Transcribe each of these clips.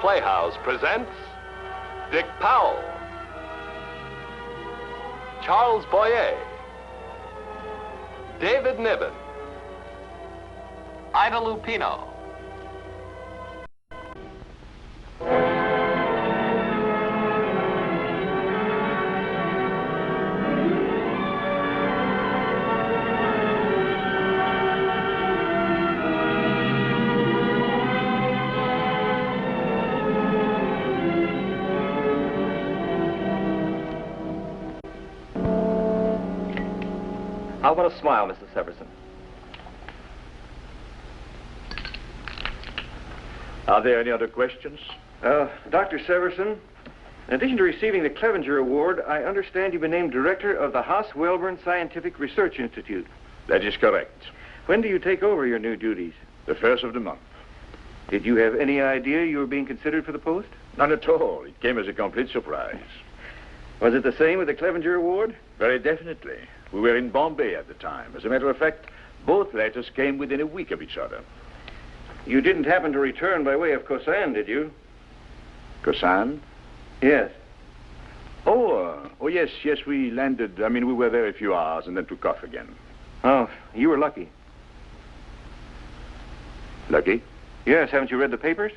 Playhouse presents Dick Powell, Charles Boyer, David Niven, Ida Lupino. How about a smile, Mrs. Severson? Are there any other questions? Dr. Severson, in addition to receiving the Clevenger Award, I understand you've been named director of the Haas-Wellborn Scientific Research Institute. That is correct. When do you take over your new duties? The first of the month. Did you have any idea you were being considered for the post? None at all. It came as a complete surprise. Was it the same with the Clevenger Award? Very definitely. We were in Bombay at the time. As a matter of fact, both letters came within a week of each other. You didn't happen to return by way of Kosan, did you? Kosan? Yes. Oh, yes, we landed. We were there a few hours and then took off again. Oh, you were lucky. Lucky? Yes, haven't you read the papers?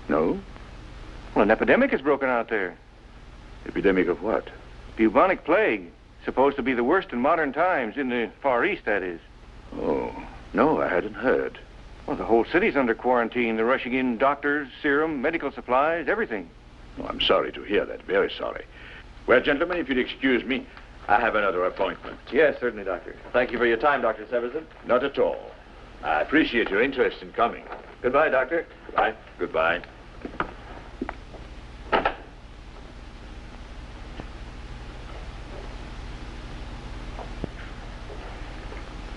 No. Well, an epidemic has broken out there. Epidemic of what? Bubonic plague. Supposed to be the worst in modern times, in the Far East, that is. Oh, no, I hadn't heard. Well, the whole city's under quarantine. They're rushing in doctors, serum, medical supplies, everything. Oh, I'm sorry to hear that, very sorry. Well, gentlemen, if you'd excuse me, I have another appointment. Yes, certainly, Doctor. Thank you for your time, Dr. Severson. Not at all. I appreciate your interest in coming. Goodbye, Doctor. Goodbye. Goodbye.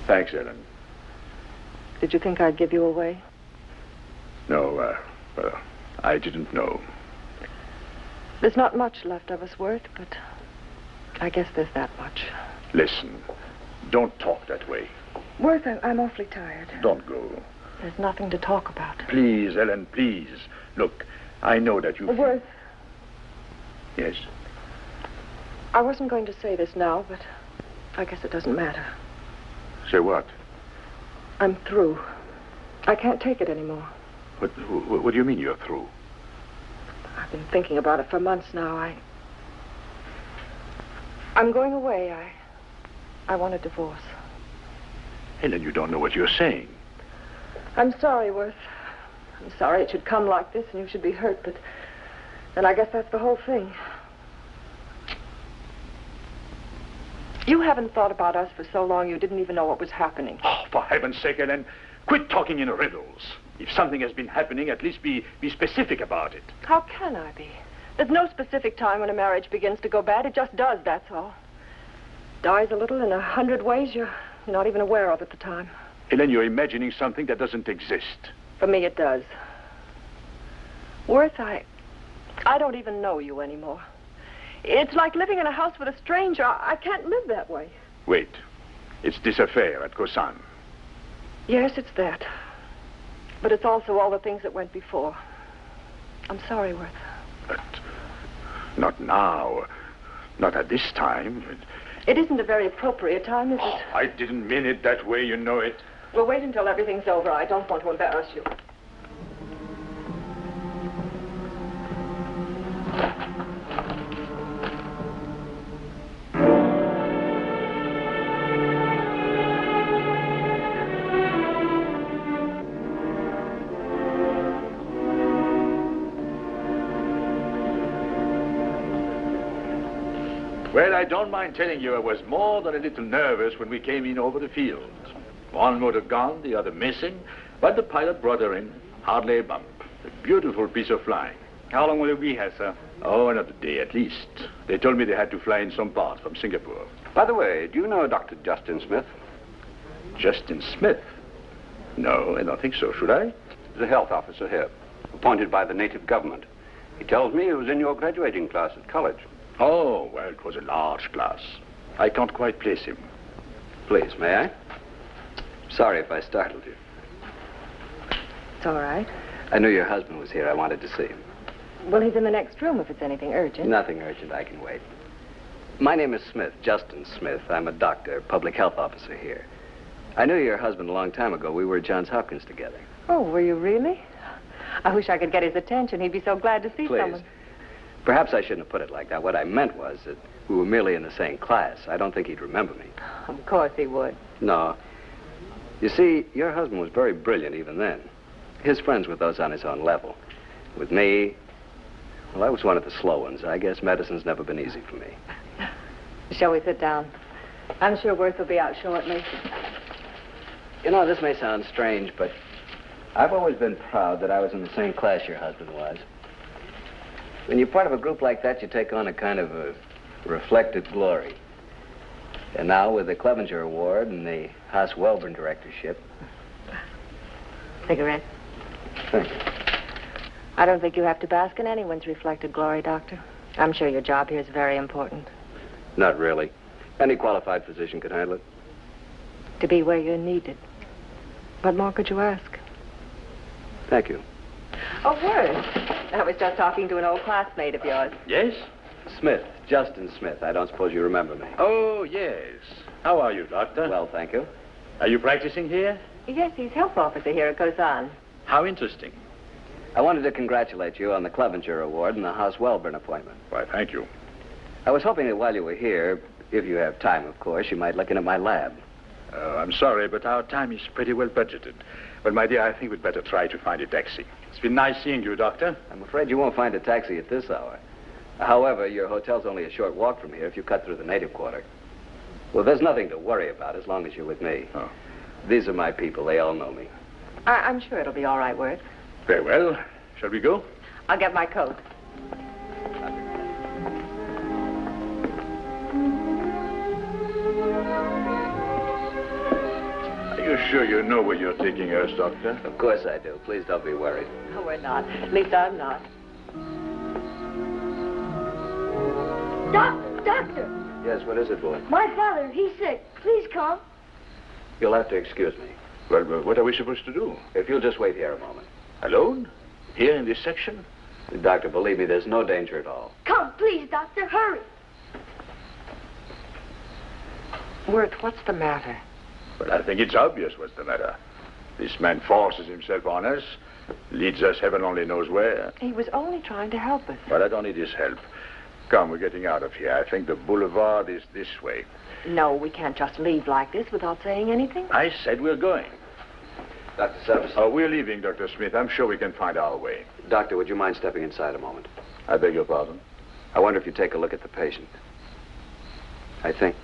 Thanks, Ellen. Did you think I'd give you away? No, well, I didn't know. There's not much left of us, Worth, but I guess there's that much. Listen, don't talk that way. Worth, I'm awfully tired. Don't go. There's nothing to talk about. Please, Ellen, please. Look, I know that you... Worth. Yes? I wasn't going to say this now, but I guess it doesn't matter. Say what? I'm through. I can't take it anymore. What do you mean you're through? I've been thinking about it for months now. I'm going away. I want a divorce. Ellen, you don't know what you're saying. I'm sorry, Worth. I'm sorry it should come like this and you should be hurt, but then I guess that's the whole thing. You haven't thought about us for so long you didn't even know what was happening. Oh, for heaven's sake, Ellen, quit talking in riddles. If something has been happening, at least be specific about it. How can I be? There's no specific time when a marriage begins to go bad. It just does, that's all. Dies a little in 100 ways you're not even aware of at the time. Ellen, you're imagining something that doesn't exist. For me, it does. Worth, I don't even know you anymore. It's like living in a house with a stranger. I can't live that way. Wait. It's this affair at Kosan. Yes, it's that. But it's also all the things that went before. I'm sorry, Worth. But not now. Not at this time. It isn't a very appropriate time, is it? Oh, I didn't mean it that way, you know it. We'll wait until everything's over. I don't want to embarrass you. Well, I don't mind telling you I was more than a little nervous when we came in over the field. One motor gone, the other missing, but the pilot brought her in, hardly a bump. A beautiful piece of flying. How long will you be here, sir? Oh, another day at least. They told me they had to fly in some part from Singapore. By the way, do you know Dr. Justin Smith? Justin Smith? No, I don't think so. Should I? He's a health officer here, appointed by the native government. He tells me he was in your graduating class at college. Oh, well, it was a large class. I can't quite place him. Please, may I? Sorry if I startled you. It's all right. I knew your husband was here. I wanted to see him. Well, he's in the next room if it's anything urgent. Nothing urgent. I can wait. My name is Smith, Justin Smith. I'm a doctor, public health officer here. I knew your husband a long time ago. We were at Johns Hopkins together. Oh, were you really? I wish I could get his attention. He'd be so glad to see Please. someone. Perhaps I shouldn't have put it like that. What I meant was that we were merely in the same class. I don't think he'd remember me. Of course he would. No. You see, your husband was very brilliant even then. His friends were those on his own level. With me, well, I was one of the slow ones. I guess medicine's never been easy for me. Shall we sit down? I'm sure Worth will be out shortly. You know, this may sound strange, but I've always been proud that I was in the same class your husband was. When you're part of a group like that, you take on a kind of a reflected glory. And now, with the Clevenger Award and the Haas-Wellborn directorship... Cigarette? Thank you. I don't think you have to bask in anyone's reflected glory, Doctor. I'm sure your job here is very important. Not really. Any qualified physician could handle it. To be where you're needed. What more could you ask? Thank you. Oh, Worth. I was just talking to an old classmate of yours. Yes? Smith, Justin Smith. I don't suppose you remember me. Oh, yes. How are you, Doctor? Well, thank you. Are you practicing here? Yes, he's health officer here at Colman. How interesting. I wanted to congratulate you on the Clevenger Award and the Haas-Wellborn appointment. Why, thank you. I was hoping that while you were here, if you have time, of course, you might look in at my lab. I'm sorry, but our time is pretty well budgeted. But, my dear, I think we'd better try to find a taxi. It's been nice seeing you, Doctor. I'm afraid you won't find a taxi at this hour. However, your hotel's only a short walk from here if you cut through the native quarter. Well, there's nothing to worry about as long as you're with me. Oh. These are my people. They all know me. I'm sure it'll be all right, Worth. Very well. Shall we go? I'll get my coat. Are you sure you know where you're taking us, Doctor? Of course I do. Please don't be worried. No, we're not. At least I'm not. Doctor! Yes, what is it, boy? My father, he's sick. Please come. You'll have to excuse me. Well, what are we supposed to do? If you'll just wait here a moment. Alone? Here in this section? Doctor, believe me, there's no danger at all. Come, please, Doctor, hurry. Worth, what's the matter? Well, I think it's obvious what's the matter. This man forces himself on us, leads us heaven only knows where. He was only trying to help us. But I don't need his help. Come, we're getting out of here. I think the boulevard is this way. No, we can't just leave like this without saying anything. I said we're going. Dr. Severson. Oh, we're leaving, Dr. Smith. I'm sure we can find our way. Doctor, would you mind stepping inside a moment? I beg your pardon. I wonder if you'd take a look at the patient. I think...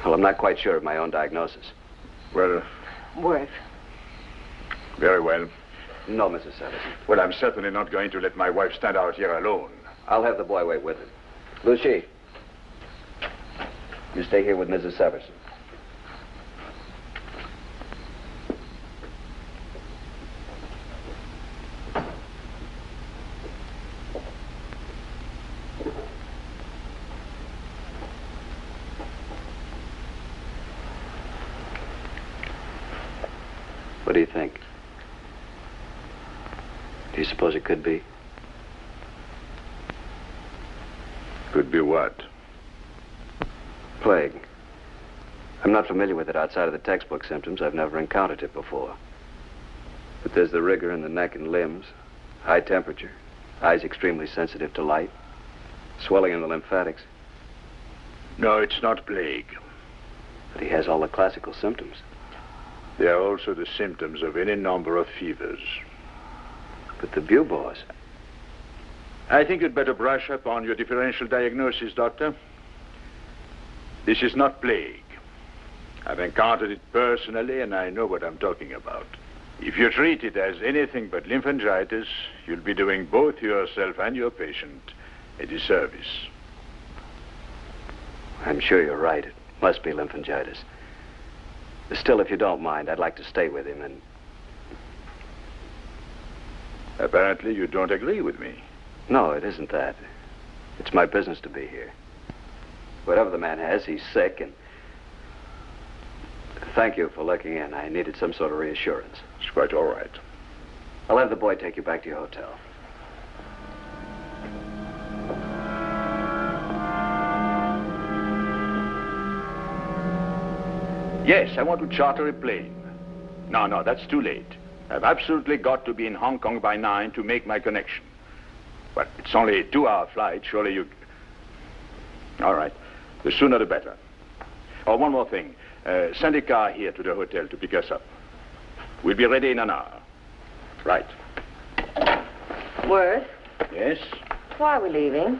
Well, I'm not quite sure of my own diagnosis. Well, Worth. very well. No, Mrs. Severson. Well, I'm certainly not going to let my wife stand out here alone. I'll have the boy wait with him. Lucy, you stay here with Mrs. Severson. What do you think? Do you suppose it could be? Could be what? Plague. I'm not familiar with it outside of the textbook symptoms. I've never encountered it before. But there's the rigor in the neck and limbs, high temperature, eyes extremely sensitive to light, swelling in the lymphatics. No, it's not plague. But he has all the classical symptoms. They are also the symptoms of any number of fevers. But the buboes... I think you'd better brush up on your differential diagnosis, Doctor. This is not plague. I've encountered it personally, and I know what I'm talking about. If you treat it as anything but lymphangitis, you'll be doing both yourself and your patient a disservice. I'm sure you're right. It must be lymphangitis. Still, if you don't mind, I'd like to stay with him and... Apparently, you don't agree with me. No, it isn't that. It's my business to be here. Whatever the man has, he's sick, and... Thank you for looking in. I needed some sort of reassurance. It's quite all right. I'll have the boy take you back to your hotel. Yes, I want to charter a plane. No, that's too late. I've absolutely got to be in Hong Kong by 9 to make my connection. But it's only a 2-hour flight. Surely you... All right. The sooner the better. Oh, one more thing. Send a car here to the hotel to pick us up. We'll be ready in an hour. Right. Worth, Yes? why are we leaving?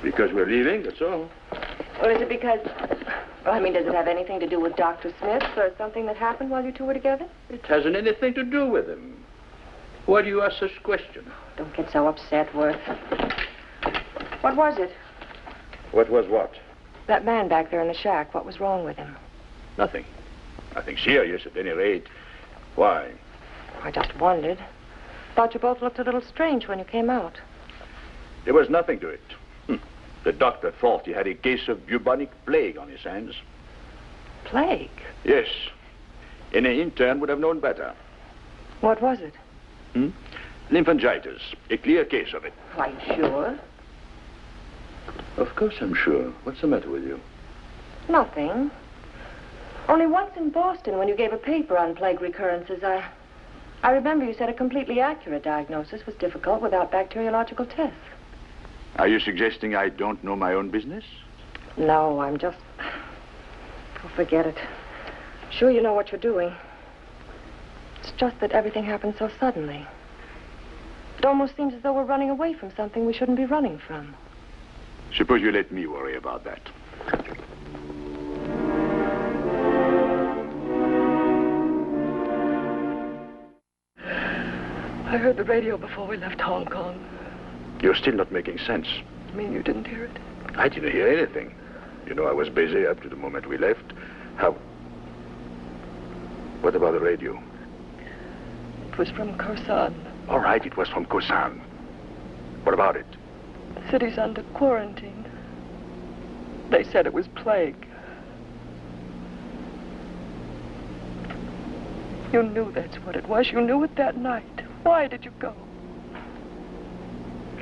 Because we're leaving, that's all. Or is it because... Well, I mean, does it have anything to do with Dr. Smith or something that happened while you two were together? It hasn't anything to do with him. Why do you ask such questions? Don't get so upset, Worth. What was it? What was what? That man back there in the shack, what was wrong with him? Nothing. Nothing serious, at any rate. Why? I just wondered. Thought you both looked a little strange when you came out. There was nothing to it. The doctor thought he had a case of bubonic plague on his hands. Plague? Yes. Any intern would have known better. What was it? Lymphangitis. A clear case of it. Quite sure. Of course I'm sure. What's the matter with you? Nothing. Only once in Boston, when you gave a paper on plague recurrences, I remember you said a completely accurate diagnosis was difficult without bacteriological tests. Are you suggesting I don't know my own business? No, I'm just... Oh, forget it. Sure you know what you're doing. It's just that everything happened so suddenly. It almost seems as though we're running away from something we shouldn't be running from. Suppose you let me worry about that. I heard the radio before we left Hong Kong. You're still not making sense. You mean you didn't hear it? I didn't hear anything. You know, I was busy up to the moment we left. How? What about the radio? It was from Khorasan. All right, it was from Khorasan. What about it? The city's under quarantine. They said it was plague. You knew that's what it was. You knew it that night. Why did you go?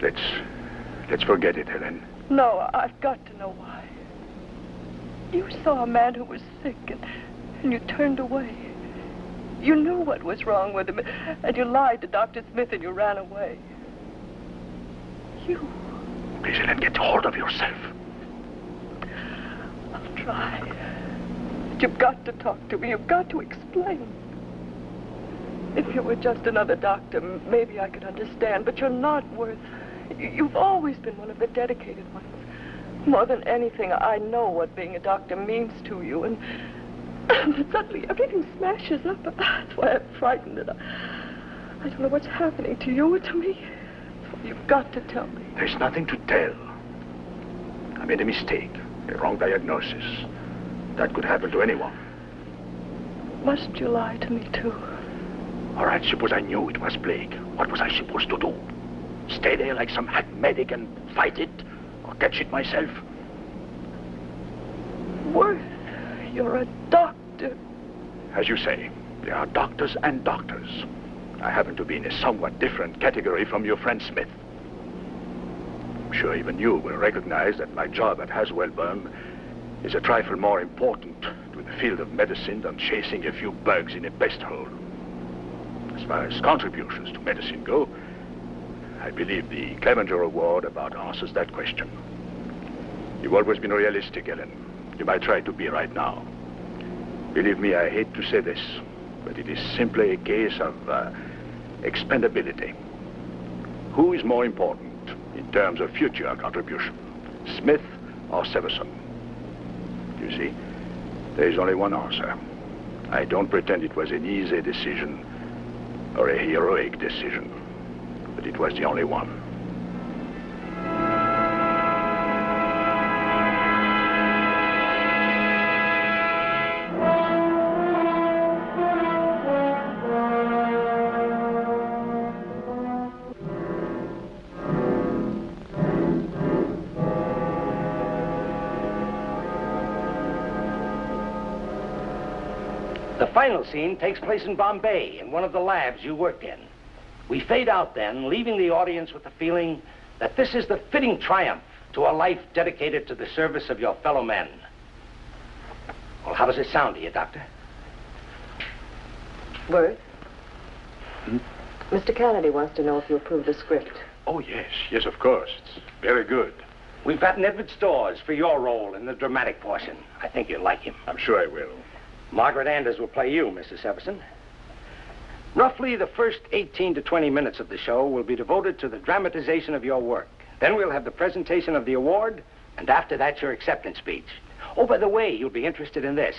Let's forget it, Helen. No, I've got to know why. You saw a man who was sick and you turned away. You knew what was wrong with him and you lied to Dr. Smith and you ran away. You... Please, Helen, get hold of yourself. I'll try. But you've got to talk to me. You've got to explain. If you were just another doctor, maybe I could understand, but you're not, Worth. You've always been one of the dedicated ones. More than anything, I know what being a doctor means to you, and suddenly everything smashes up. That's why I'm frightened, and I don't know what's happening to you or to me. So you've got to tell me. There's nothing to tell. I made a mistake, a wrong diagnosis. That could happen to anyone. Must you lie to me, too? All right, suppose I knew it was plague. What was I supposed to do? Stay there like some hack medic and fight it? Or catch it myself? Worth, you're a doctor. As you say, there are doctors and doctors. I happen to be in a somewhat different category from your friend Smith. I'm sure even you will recognize that my job at Haswellburn is a trifle more important to the field of medicine than chasing a few bugs in a pest hole. As far as contributions to medicine go, I believe the Clevenger Award about answers that question. You've always been realistic, Ellen. You might try to be right now. Believe me, I hate to say this, but it is simply a case of expendability. Who is more important in terms of future contribution, Smith or Severson? You see, there is only one answer. I don't pretend it was an easy decision or a heroic decision, but it was the only one. The final scene takes place in Bombay, in one of the labs you worked in. We fade out then, leaving the audience with the feeling that this is the fitting triumph to a life dedicated to the service of your fellow men. Well, how does it sound to you, Doctor? Worth? Mr. Kennedy wants to know if you approve the script. Oh, yes. Yes, of course. It's very good. We've got Niven Stores for your role in the dramatic portion. I think you'll like him. I'm sure I will. Margaret Anders will play you, Mr. Severson. Roughly the first 18 to 20 minutes of the show will be devoted to the dramatization of your work. Then we'll have the presentation of the award, and after that, your acceptance speech. Oh, by the way, you'll be interested in this.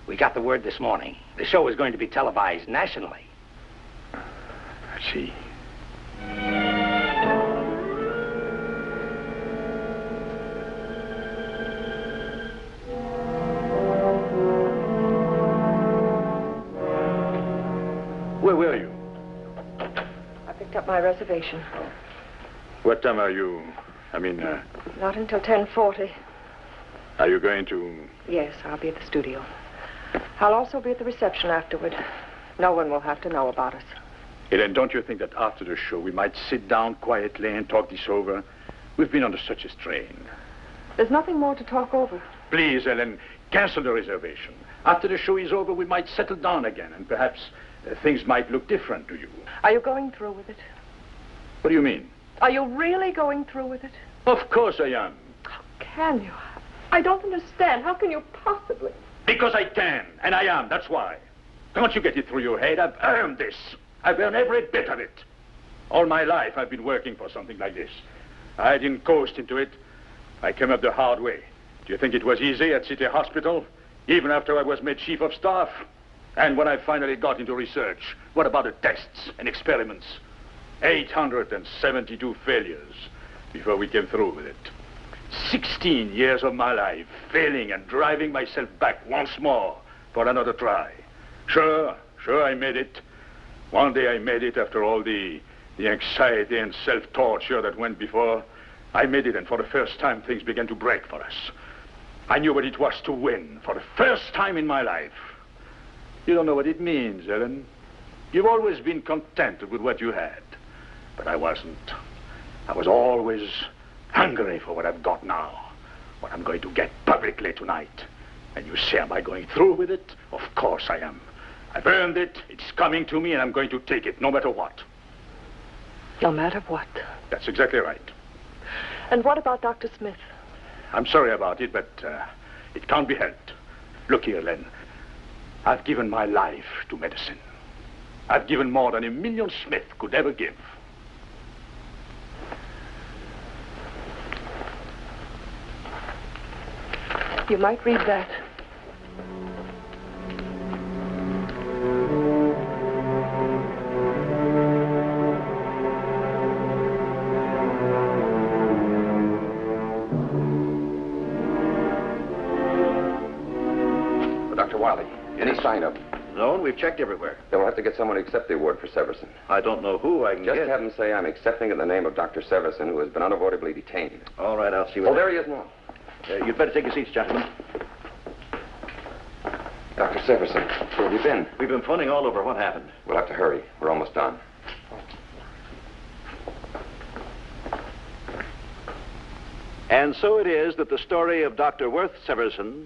We got the word this morning. The show is going to be televised nationally. I see. Where were you? I picked up my reservation. What time are you? Not until 10:40. Are you going to... Yes, I'll be at the studio. I'll also be at the reception afterward. No one will have to know about us. Ellen, don't you think that after the show we might sit down quietly and talk this over? We've been under such a strain. There's nothing more to talk over. Please, Ellen, cancel the reservation. After the show is over, we might settle down again, and perhaps things might look different to you. Are you going through with it? What do you mean? Are you really going through with it? Of course I am. How can you? I don't understand. How can you possibly? Because I can, and I am, that's why. Don't you get it through your head? I've earned this. I've earned every bit of it. All my life I've been working for something like this. I didn't coast into it. I came up the hard way. Do you think it was easy at City Hospital? Even after I was made chief of staff? And when I finally got into research, what about the tests and experiments? 872 failures before we came through with it. 16 years of my life failing and driving myself back once more for another try. Sure, I made it. One day I made it after all the anxiety and self-torture that went before. I made it, and for the first time things began to break for us. I knew what it was to win for the first time in my life. You don't know what it means, Ellen. You've always been contented with what you had. But I wasn't. I was always hungry for what I've got now. What I'm going to get publicly tonight. And you say, am I going through with it? Of course I am. I've earned it. It's coming to me, and I'm going to take it, no matter what. No matter what? That's exactly right. And what about Dr. Smith? I'm sorry about it, but it can't be helped. Look here, Len. I've given my life to medicine. I've given more than 1 million Smith could ever give. You might read that. Dr. Wiley, any sign of... Joan, we've checked everywhere. Then we'll have to get someone to accept the award for Severson. I don't know who I can Just get. have him say I'm accepting it in the name of Dr. Severson, who has been unavoidably detained. All right, I'll see what... Oh, there he is now. You'd better take your seats, gentlemen. Dr. Severson, where have you been? We've been phoning all over. What happened? We'll have to hurry. We're almost done. And so it is that the story of Dr. Worth Severson,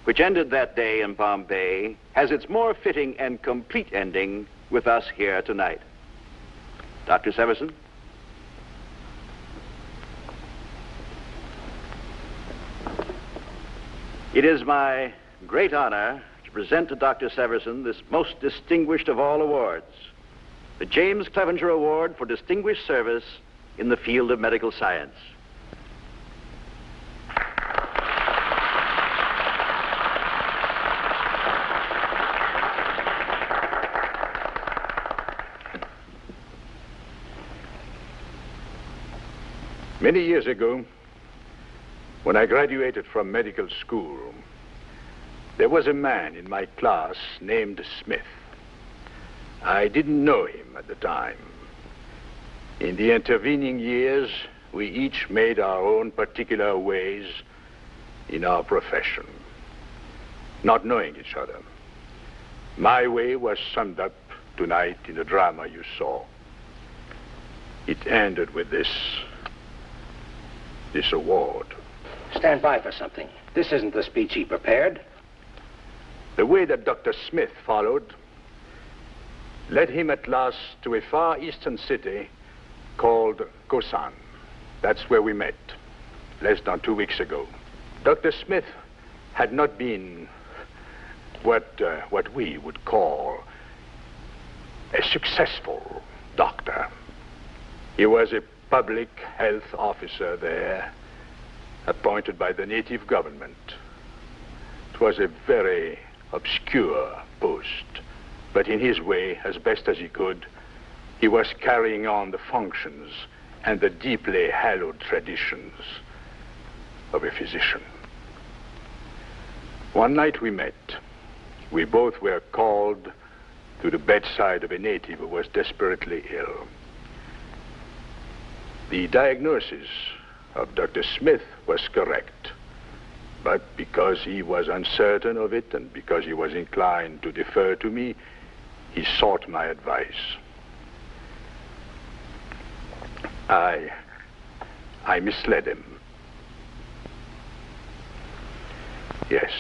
which ended that day in Bombay, has its more fitting and complete ending with us here tonight. Dr. Severson? It is my great honor to present to Dr. Severson this most distinguished of all awards, the James Clevenger Award for Distinguished Service in the field of medical science. Many years ago, when I graduated from medical school, there was a man in my class named Smith. I didn't know him at the time. In the intervening years, we each made our own particular ways in our profession, not knowing each other. My way was summed up tonight in the drama you saw. It ended with this award. Stand by for something. This isn't the speech he prepared. The way that Dr. Smith followed led him at last to a far eastern city called Colman. That's where we met, less than 2 weeks ago. Dr. Smith had not been what we would call a successful doctor. He was a public health officer there, appointed by the native government. It was a very obscure post, but in his way, as best as he could, he was carrying on the functions and the deeply hallowed traditions of a physician. One night we met. We both were called to the bedside of a native who was desperately ill. The diagnosis of Dr. Smith was correct, but because he was uncertain of it and because he was inclined to defer to me, he sought my advice. I misled him. Yes,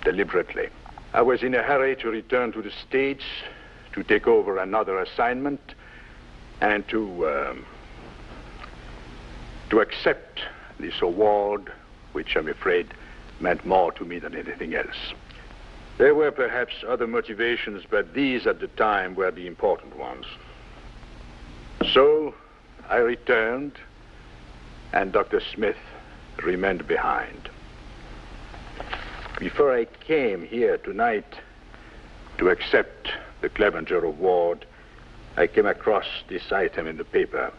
deliberately. I was in a hurry to return to the States to take over another assignment and to accept this award, which I'm afraid meant more to me than anything else. There were perhaps other motivations, but these at the time were the important ones. So I returned, and Dr. Smith remained behind. Before I came here tonight to accept the Clevenger Award, I came across this item in the paper.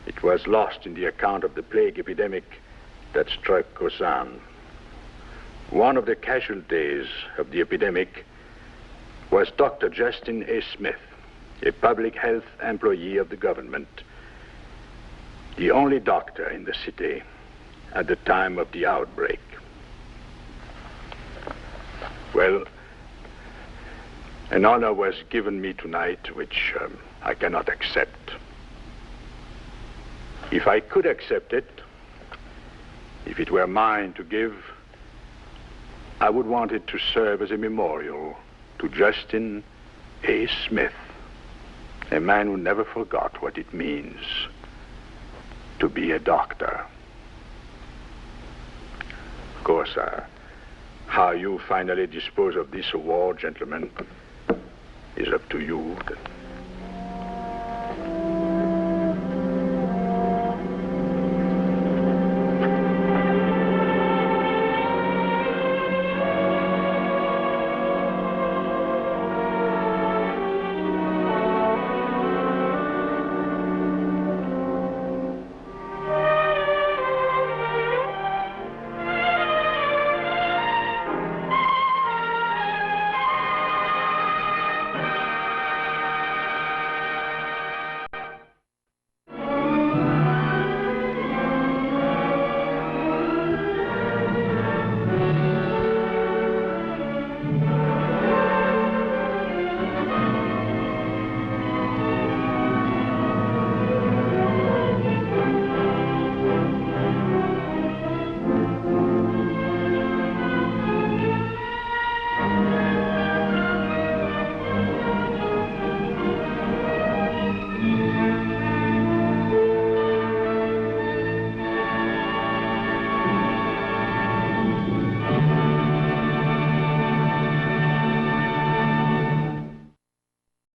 It was lost in the account of the plague epidemic that struck Colman. One of the casualties of the epidemic was Dr. Justin A. Smith, a public health employee of the government, the only doctor in the city at the time of the outbreak. Well, an honor was given me tonight which I cannot accept. If I could accept it, if it were mine to give, I would want it to serve as a memorial to Justin A. Smith, a man who never forgot what it means to be a doctor. Of course, how you finally dispose of this award, gentlemen, is up to you.